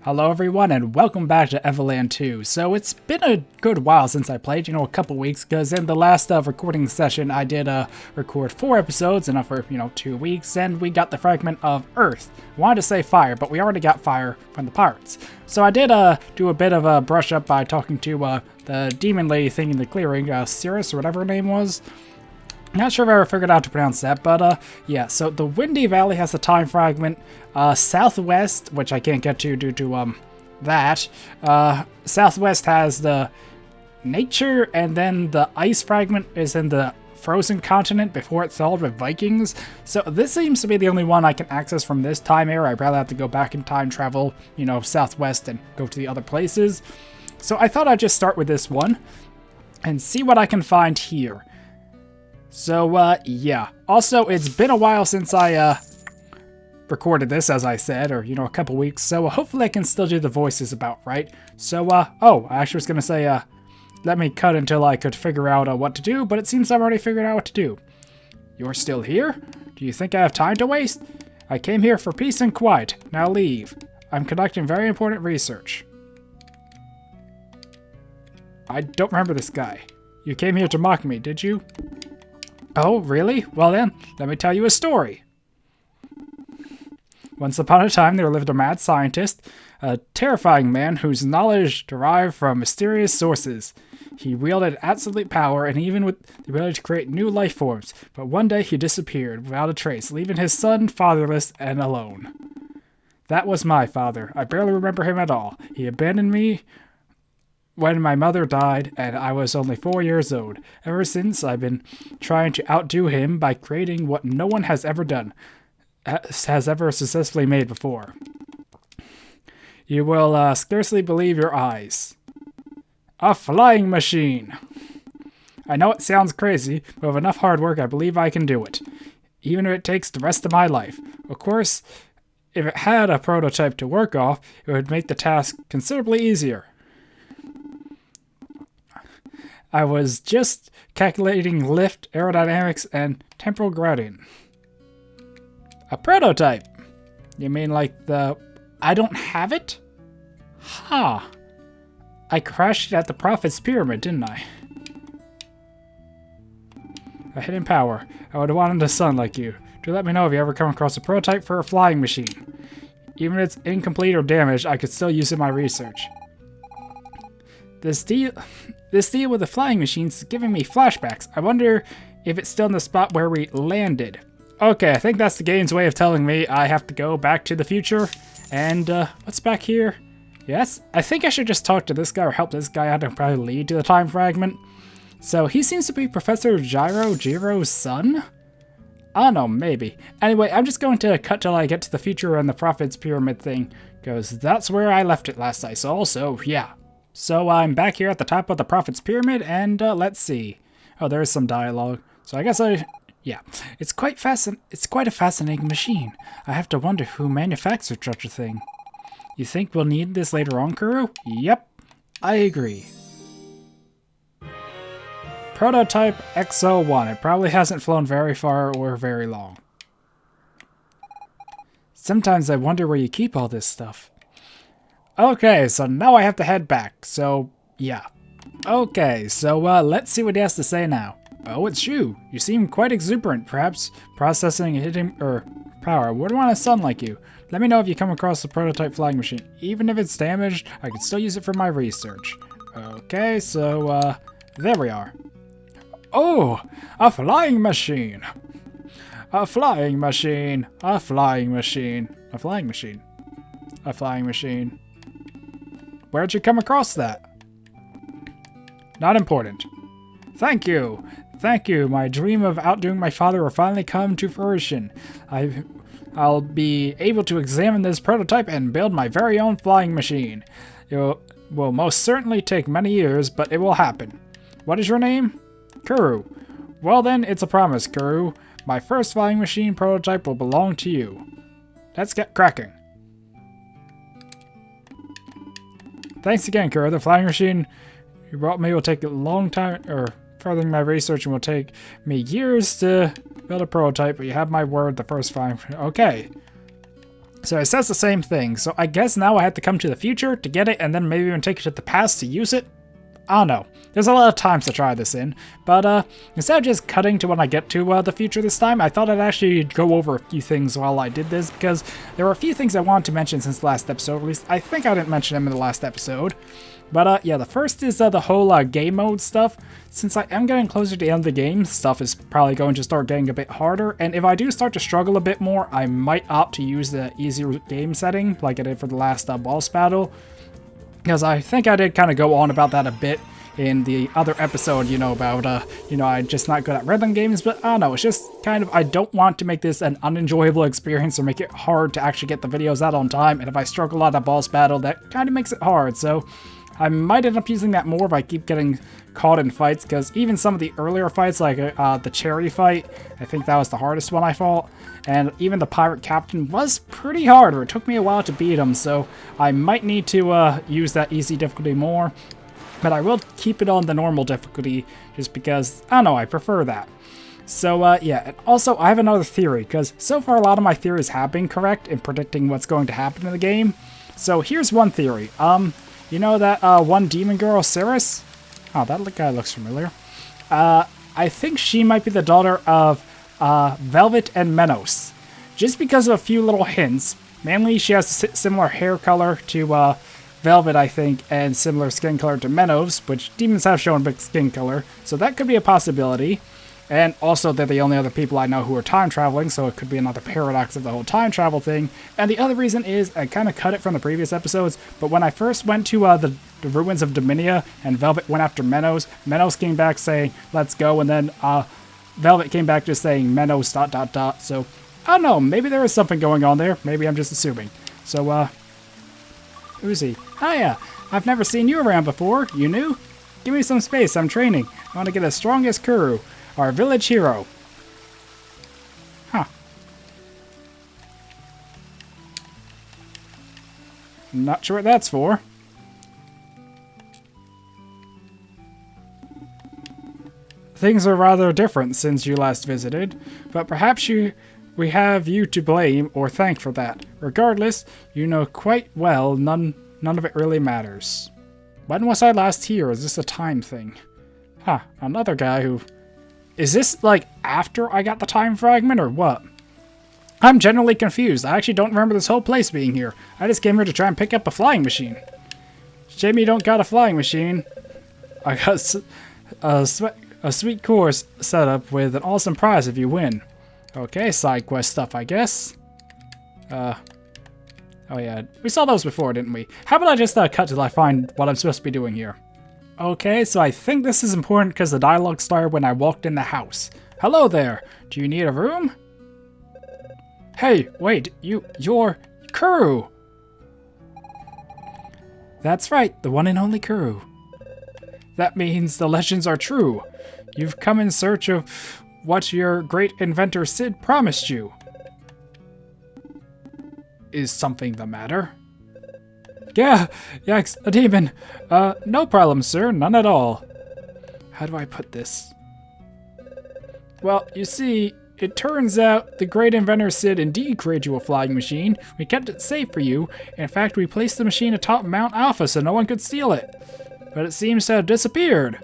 Hello everyone and welcome back to Evoland 2. So it's been a good while since I played, a couple weeks, because in the last recording session I did record 4 episodes, enough for, 2 weeks, and we got the fragment of Earth. I wanted to say fire, but we already got fire from the pirates. So I did do a bit of a brush up by talking to the demon lady thing in the clearing, Cirrus or whatever her name was. Not sure if I ever figured out how to pronounce that, but yeah, so the Windy Valley has the Time Fragment. Southwest, which I can't get to due to that, Southwest has the Nature, and then the Ice Fragment is in the Frozen Continent before it fell with Vikings. So this seems to be the only one I can access from this time era. I'd rather have to go back in time travel, southwest and go to the other places. So I thought I'd just start with this one and see what I can find here. So, yeah. Also, it's been a while since I, recorded this, as I said, or, a couple weeks, so hopefully I can still do the voices about right. So, oh, I actually was gonna say, let me cut until I could figure out, what to do, but it seems I've already figured out what to do. You're still here? Do you think I have time to waste? I came here for peace and quiet. Now leave. I'm conducting very important research. I don't remember this guy. You came here to mock me, did you? Oh, really? Well then, let me tell you a story. Once upon a time, there lived a mad scientist, a terrifying man whose knowledge derived from mysterious sources. He wielded absolute power and even with the ability to create new life forms, but one day he disappeared without a trace, leaving his son fatherless and alone. That was my father. I barely remember him at all. He abandoned me when my mother died, and I was only 4 years old. Ever since, I've been trying to outdo him by creating what no one has ever done, has ever successfully made before. You will scarcely believe your eyes. A flying machine! I know it sounds crazy, but with enough hard work, I believe I can do it. Even if it takes the rest of my life. Of course, if it had a prototype to work off, it would make the task considerably easier. I was just calculating lift, aerodynamics, and temporal gradient. A prototype? You mean like the... I don't have it? Huh. I crashed it at the Prophet's Pyramid, didn't I? A hidden power. I would have wanted a son like you. Do let me know if you ever come across a prototype for a flying machine. Even if it's incomplete or damaged, I could still use it in my research. This deal with the flying machines is giving me flashbacks. I wonder if it's still in the spot where we landed. Okay, I think that's the game's way of telling me I have to go back to the future. And, what's back here? Yes? I think I should just talk to this guy or help this guy out and probably lead to the time fragment. So, he seems to be Professor Jiro's son? I don't know, maybe. Anyway, I'm just going to cut till I get to the future and the Prophet's Pyramid thing, because that's where I left it last I saw, so yeah. So I'm back here at the top of the Prophet's Pyramid, and let's see. Oh, there is some dialogue. So I guess yeah. It's quite a fascinating machine. I have to wonder who manufactured such a thing. You think we'll need this later on, Kuru? Yep, I agree. Prototype XO1. It probably hasn't flown very far or very long. Sometimes I wonder where you keep all this stuff. Okay, so now I have to head back, so yeah. Okay, so let's see what he has to say now. Oh, it's you. You seem quite exuberant, perhaps processing hidden power. Wouldn't want a son like you. Let me know if you come across the prototype flying machine. Even if it's damaged, I can still use it for my research. Okay, so there we are. Oh, a flying machine. A flying machine. A flying machine. A flying machine. A flying machine. Where'd you come across that? Not important. Thank you. Thank you. My dream of outdoing my father will finally come to fruition. I'll be able to examine this prototype and build my very own flying machine. It will most certainly take many years, but it will happen. What is your name? Kuru. Well then, it's a promise, Kuru. My first flying machine prototype will belong to you. Let's get cracking. Thanks again, Kuru. The flying machine you brought me will take a long time, or furthering my research, and will take me years to build a prototype, but you have my word, the first flying... Okay. So it says the same thing, so I guess now I have to come to the future to get it and then maybe even take it to the past to use it? I don't know. There's a lot of times to try this in, but instead of just cutting to when I get to the future this time, I thought I'd actually go over a few things while I did this, because there were a few things I wanted to mention since the last episode. At least I think I didn't mention them in the last episode. But yeah, the first is the whole game mode stuff. Since I am getting closer to the end of the game, stuff is probably going to start getting a bit harder, and if I do start to struggle a bit more, I might opt to use the easy game setting, like I did for the last boss battle. Because I think I did kind of go on about that a bit in the other episode, you know, about, I'm just not good at rhythm games, but I don't know, it's just kind of, I don't want to make this an unenjoyable experience or make it hard to actually get the videos out on time, and if I struggle at a boss battle, that kind of makes it hard, so I might end up using that more if I keep getting caught in fights, because even some of the earlier fights, like the cherry fight, I think that was the hardest one I fought, and even the pirate captain was pretty hard, or it took me a while to beat him, so I might need to use that easy difficulty more, but I will keep it on the normal difficulty, just because, I don't know, I prefer that. So, yeah, and also I have another theory, because so far a lot of my theories have been correct in predicting what's going to happen in the game. So here's one theory. You know that one demon girl, Cirrus? Oh, that guy looks familiar. I think she might be the daughter of Velvet and Menos. Just because of a few little hints. Mainly, she has a similar hair color to Velvet, I think, and similar skin color to Menos, which demons have shown big skin color, so that could be a possibility. And also, they're the only other people I know who are time traveling, so it could be another paradox of the whole time travel thing. And the other reason is, I kind of cut it from the previous episodes, but when I first went to the ruins of Dominia, and Velvet went after Menos, Menos came back saying, let's go, and then Velvet came back just saying, Menos ... So, I don't know, maybe there is something going on there, maybe I'm just assuming. So, who's he? Hiya, I've never seen you around before, you new? Give me some space, I'm training. I want to get as strong as Kuru, our village hero. Huh. Not sure what that's for. Things are rather different since you last visited, but perhaps we have you to blame or thank for that. Regardless, you know quite well none of it really matters. When was I last here? Is this a time thing? Huh, another guy who... Is this, like, after I got the time fragment, or what? I'm generally confused. I actually don't remember this whole place being here. I just came here to try and pick up a flying machine. Shame you don't got a flying machine. I got a sweet course set up with an awesome prize if you win. Okay, side quest stuff, I guess. Oh yeah, we saw those before, didn't we? How about I just cut till I find what I'm supposed to be doing here? Okay, so I think this is important because the dialogue started when I walked in the house. Hello there, do you need a room? Hey, wait, you're Kuru! That's right, the one and only Kuru. That means the legends are true. You've come in search of what your great inventor Sid promised you. Is something the matter? Yeah, yikes, a demon. No problem, sir, none at all. How do I put this? Well, you see, it turns out the great inventor Sid indeed created you a flying machine. We kept it safe for you. In fact, we placed the machine atop Mount Alpha so no one could steal it. But it seems to have disappeared.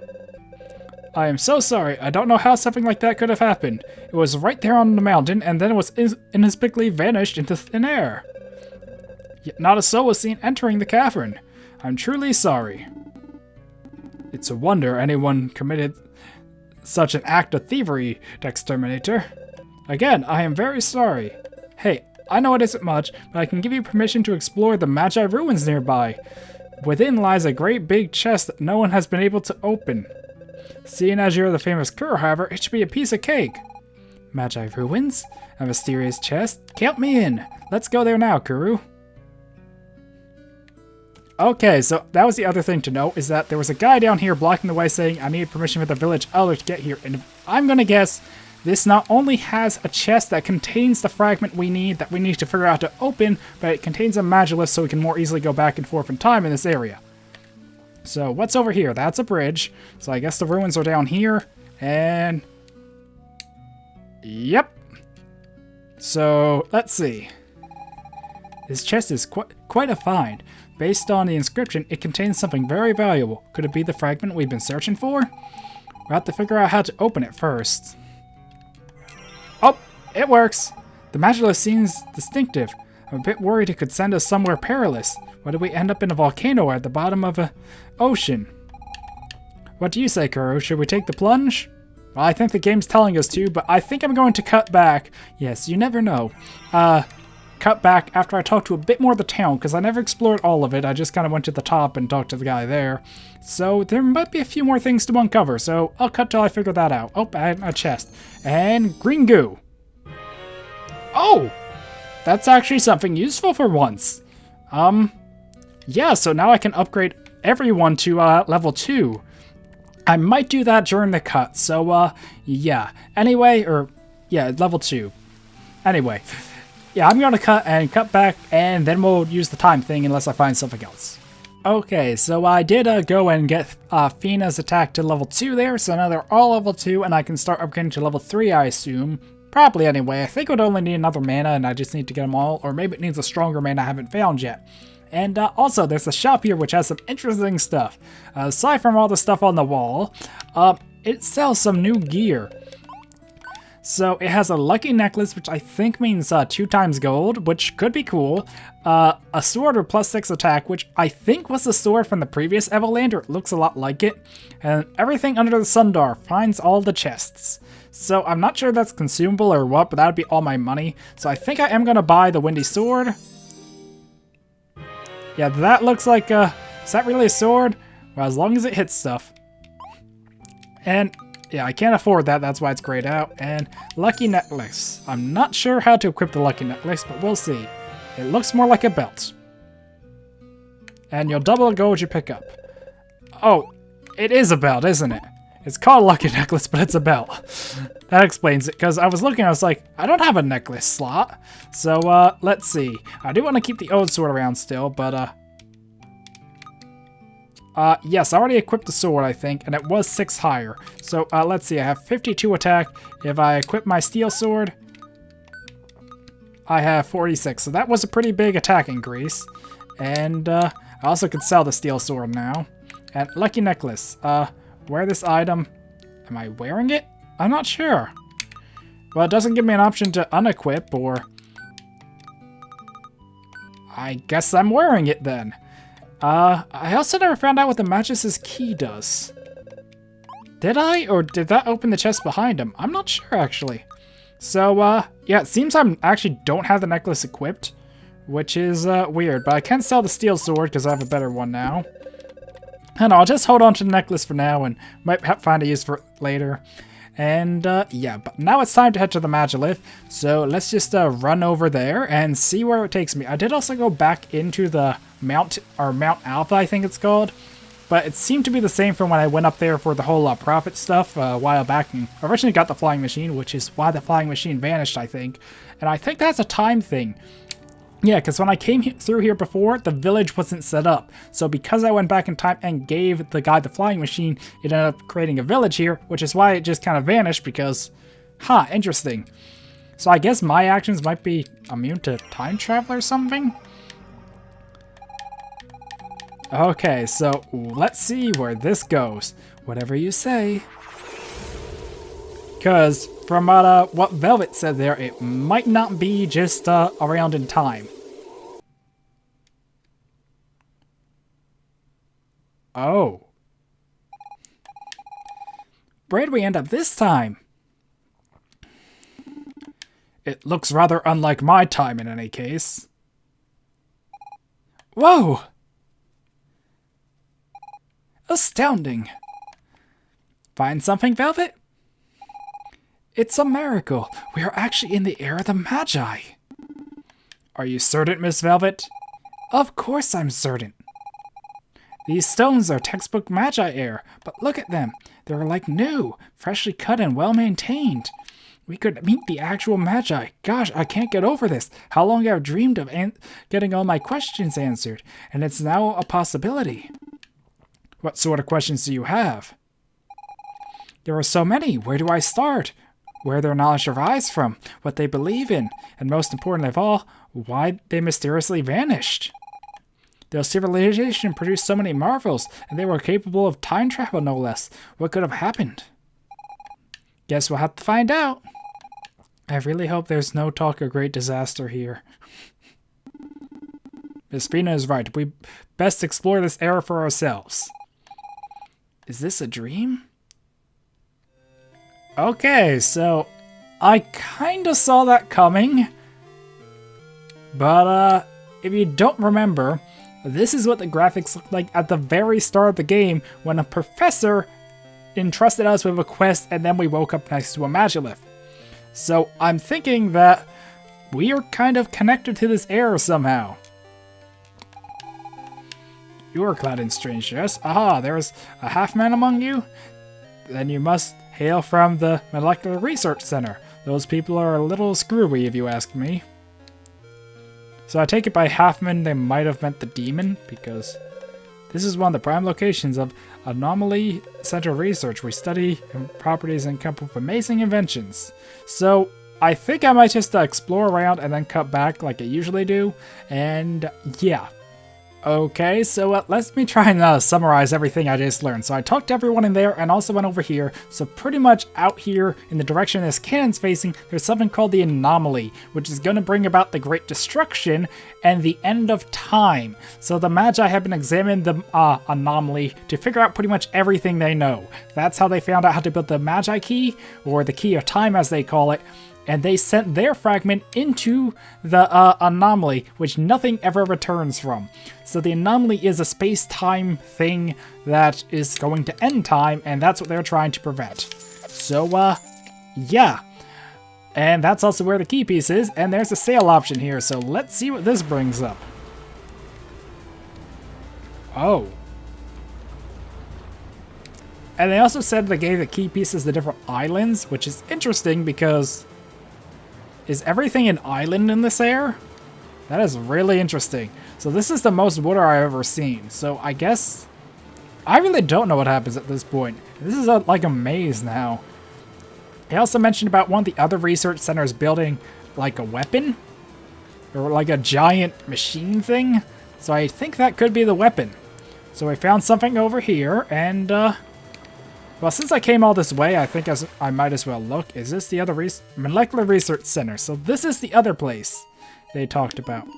I am so sorry. I don't know how something like that could have happened. It was right there on the mountain, and then it was inexplicably vanished into thin air. Yet not a soul was seen entering the cavern. I'm truly sorry. It's a wonder anyone committed such an act of thievery, Exterminator. Again, I am very sorry. Hey, I know it isn't much, but I can give you permission to explore the Magi ruins nearby. Within lies a great big chest that no one has been able to open. Seeing as you're the famous Kuru, however, it should be a piece of cake. Magi ruins? A mysterious chest? Count me in. Let's go there now, Kuru. Okay, so that was the other thing to note, is that there was a guy down here blocking the way saying I need permission for the village elder to get here, and I'm gonna guess this not only has a chest that contains the fragment we need that we need to figure out to open, but it contains a magilus so we can more easily go back and forth in time in this area. So what's over here? That's a bridge, so I guess the ruins are down here, and... Yep. So, let's see. This chest is quite a find. Based on the inscription, it contains something very valuable. Could it be the fragment we've been searching for? We'll have to figure out how to open it first. Oh, it works. The magicless seems distinctive. I'm a bit worried it could send us somewhere perilous. What if we end up in a volcano or at the bottom of an ocean? What do you say, Kuro? Should we take the plunge? Well, I think the game's telling us to, but I think I'm going to cut back. Yes, you never know. Cut back after I talked to a bit more of the town, because I never explored all of it. I just kind of went to the top and talked to the guy there. So there might be a few more things to uncover, so I'll cut till I figure that out. Oh, I have a chest. And green goo. Oh! That's actually something useful for once. Yeah, so now I can upgrade everyone to level 2. I might do that during the cut, so yeah. Anyway, level 2. Anyway. Yeah, I'm going to cut back, and then we'll use the time thing unless I find something else. Okay, so I did go and get Fina's attack to level 2 there, so now they're all level 2, and I can start upgrading to level 3, I assume. Probably anyway. I think it would only need another mana, and I just need to get them all, or maybe it needs a stronger mana I haven't found yet. And also, there's a shop here which has some interesting stuff. Aside from all the stuff on the wall, it sells some new gear. So it has a lucky necklace, which I think means 2 times gold, which could be cool. A sword with +6 attack, which I think was the sword from the previous Evoland, or it looks a lot like it. And everything under the Sundar finds all the chests. So I'm not sure that's consumable or what, but that would be all my money. So I think I am going to buy the Windy Sword. Yeah, that looks like is that really a sword? Well, as long as it hits stuff. And yeah, I can't afford that, that's why it's grayed out. And Lucky Necklace. I'm not sure how to equip the Lucky Necklace, but we'll see. It looks more like a belt. And you'll double the gold you pick up. Oh, it is a belt, isn't it? It's called Lucky Necklace, but it's a belt. That explains it, because I was looking, I was like, I don't have a necklace slot. So, let's see. I do want to keep the old sword around still, but, yes, I already equipped the sword, I think, and it was 6 higher. So, let's see, I have 52 attack. If I equip my steel sword, I have 46. So that was a pretty big attack increase. And, I also could sell the steel sword now. And Lucky Necklace. Wear this item. Am I wearing it? I'm not sure. Well, it doesn't give me an option to unequip, or... I guess I'm wearing it then. I also never found out what the Magus' key does. Did I? Or did that open the chest behind him? I'm not sure, actually. So, yeah, it seems I actually don't have the necklace equipped, which is, weird. But I can sell the steel sword, because I have a better one now. And I'll just hold on to the necklace for now, and might find a use for it later. And, yeah, but now it's time to head to the Magilith. So let's just, run over there and see where it takes me. I did also go back into the Mount Alpha, I think it's called. But it seemed to be the same from when I went up there for the whole Prophet stuff a while back. And originally got the flying machine, which is why the flying machine vanished, I think. And I think that's a time thing. Yeah, because when I came through here before, the village wasn't set up. So because I went back in time and gave the guy the flying machine, it ended up creating a village here, which is why it just kind of vanished because, interesting. So I guess my actions might be immune to time travel or something? Okay, so let's see where this goes. Whatever you say. Because from what Velvet said there, it might not be just around in time. Oh. Where'd we end up this time? It looks rather unlike my time in any case. Whoa! Astounding. Find something, Velvet? It's a miracle. We are actually in the era of the Magi. Are you certain, Miss Velvet? Of course I'm certain. These stones are textbook Magi air, but look at them. They're like new, freshly cut and well-maintained. We could meet the actual Magi. Gosh, I can't get over this. How long I've dreamed of getting all my questions answered, and it's now a possibility. What sort of questions do you have? There are so many. Where do I start? Where their knowledge derives from, what they believe in, and most important of all, why they mysteriously vanished. Their civilization produced so many marvels, and they were capable of time travel no less. What could have happened? Guess we'll have to find out. I really hope there's no talk of great disaster here. Miss Spina is right. We best explore this era for ourselves. Is this a dream? Okay, so I kinda saw that coming. But, if you don't remember, this is what the graphics looked like at the very start of the game when a professor entrusted us with a quest and then we woke up next to a Magilith. So I'm thinking that we are kind of connected to this era somehow. You are clad in strange dress. Aha, there is a half-man among you? Then you must hail from the Molecular Research Center. Those people are a little screwy if you ask me. So I take it by half-man they might have meant the demon, because this is one of the prime locations of Anomaly Center Research. We study properties and come up with amazing inventions. So I think I might just explore around and then cut back like I usually do, and yeah. Okay, so let me try and summarize everything I just learned. So I talked to everyone in there and also went over here. So pretty much out here in the direction this cannon's facing, there's something called the anomaly, which is going to bring about the Great Destruction and the end of time. So the Magi have been examining the anomaly to figure out pretty much everything they know. That's how they found out how to build the Magi key, or the key of time as they call it. And they sent their fragment into the anomaly, which nothing ever returns from. So the anomaly is a space-time thing that is going to end time, and that's what they're trying to prevent. So, yeah. And that's also where the key piece is, and there's a sale option here, so let's see what this brings up. Oh. And they also said they gave the key pieces to different islands, which is interesting because... is everything an island in this air? That is really interesting. So this is the most water I've ever seen. So I guess... I really don't know what happens at this point. This is like a maze now. He also mentioned about one of the other research centers building like a weapon. Or like a giant machine thing. So I think that could be the weapon. So I found something over here and... well, since I came all this way, I think I might as well look. Is this the other Molecular Research Center? So this is the other place they talked about.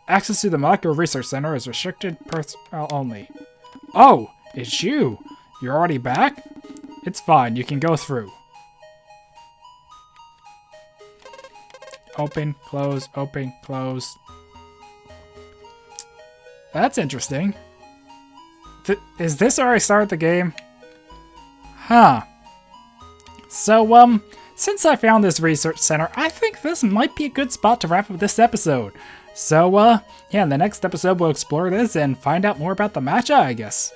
Access to the Molecular Research Center is restricted personnel only. Oh, it's you. You're already back? It's fine. You can go through. Open, close, open, close. That's interesting. Is this where I start the game? Huh. So, since I found this research center, I think this might be a good spot to wrap up this episode. So, yeah, in the next episode we'll explore this and find out more about the Magi, I guess.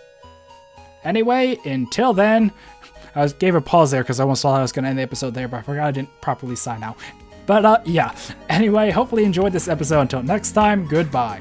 Anyway, until then, I gave a pause there because I almost thought I was going to end the episode there, but I forgot I didn't properly sign out. But, yeah. Anyway, hopefully you enjoyed this episode. Until next time, goodbye.